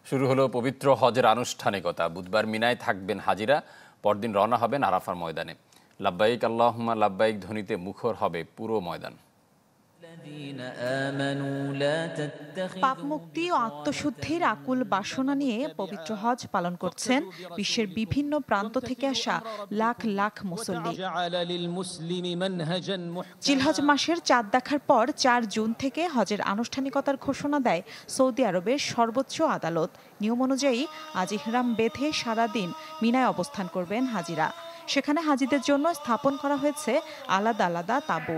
শুরু হলো পবিত্র হজের আনুষ্ঠানিকতা। বুধবার মিনায় থাকবেন হাজিরা, পরদিন রওনা হবেন আরাফার ময়দানে। লাব্বাইক আল্লাহুম্মা লাব্বাইক ধ্বনিতে মুখর হবে পুরো ময়দান। পাপ মুক্তি ও আত্মশুদ্ধির আকুল বাসনা নিয়ে পবিত্র হজ পালন করছেন বিশ্বের বিভিন্ন প্রান্ত থেকে আসা লাখ লাখ মুসল্লি। জিলহজ মাসের চাঁদ দেখার পর ৪ জুন থেকে হজের আনুষ্ঠানিকতার ঘোষণা দেয় সৌদি আরবের সর্বোচ্চ আদালত। নিয়ম অনুযায়ী আজ ইহরাম বেঁধে সারাদিন মিনায় অবস্থান করবেন হাজিরা। সেখানে হাজিদের জন্য স্থাপন করা হয়েছে আলাদা আলাদা তাঁবু।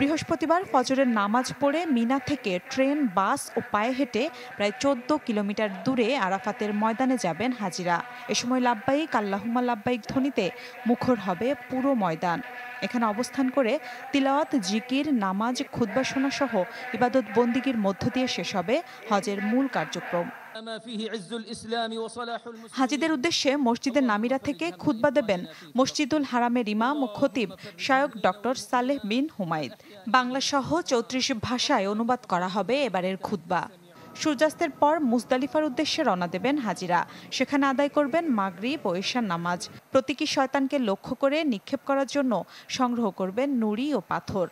বৃহস্পতিবার ফজরের নামাজ পড়ে মিনা থেকে ট্রেন, বাস ও পায়ে হেঁটে প্রায় ১৪ কিলোমিটার দূরে আরাফাতের ময়দানে যাবেন হাজিরা। এ সময় লাব্বাইক আল্লাহুম্মা লাব্বাইক ধ্বনিতে মুখর হবে পুরো ময়দান। এখানে অবস্থান করে তিলাওয়াত, জিকির, নামাজ, খুতবা শোনা সহ ইবাদত বন্দিগির মধ্য দিয়ে শেষ হবে হজের মূল কার্যক্রম। হাজিদের উদ্দেশ্যে মসজিদের নামিরা থেকে খুতবা দেবেন মসজিদুল হারামের ইমাম ও খতিব শায়খ ডক্টর সালেহ বিন হুমায়দ। বাংলা সহ ৩৪ ভাষায় অনুবাদ করা হবে এবারের খুতবা। সূর্যাস্তের পর মুজদালিফার উদ্দেশ্যে রওনা দেবেন হাজিরা। সেখানে আদায় করবেন মাগরিব ও ইশার নামাজ। প্রতীকী শয়তানকে লক্ষ্য করে নিক্ষেপ করার জন্য সংগ্রহ করবেন নুড়ি ও পাথর।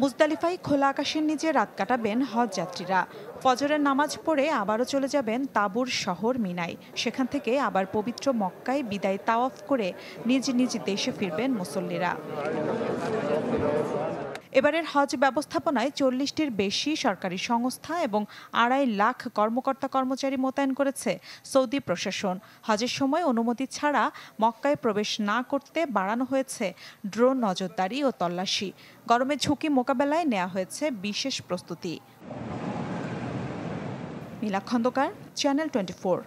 মুজদালিফায় খোলা আকাশের নিচে রাত কাটাবেন হজ যাত্রীরা। ফজরের নামাজ পড়ে আবারও চলে যাবেন তাঁবুর শহর মিনায়। সেখান থেকে আবার পবিত্র মক্কায় বিদায় তাওয়াফ করে নিজ নিজ দেশে ফিরবেন মুসল্লিরা। এবারের হজ ব্যবস্থাপনায় ৪০টির বেশি সরকারি সংস্থা এবং ২.৫ লাখ কর্মকর্তা কর্মচারী মোতায়েন করেছে সৌদি প্রশাসন। হজের সময় অনুমতি ছাড়া মক্কায় প্রবেশ না করতে বাড়ানো হয়েছে ড্রোন নজরদারি ও তল্লাশি। গরমের ঝুঁকি মোকাবেলায় নেওয়া হয়েছে বিশেষ প্রস্তুতি। মিলা খন্দকার, চ্যানেল 24।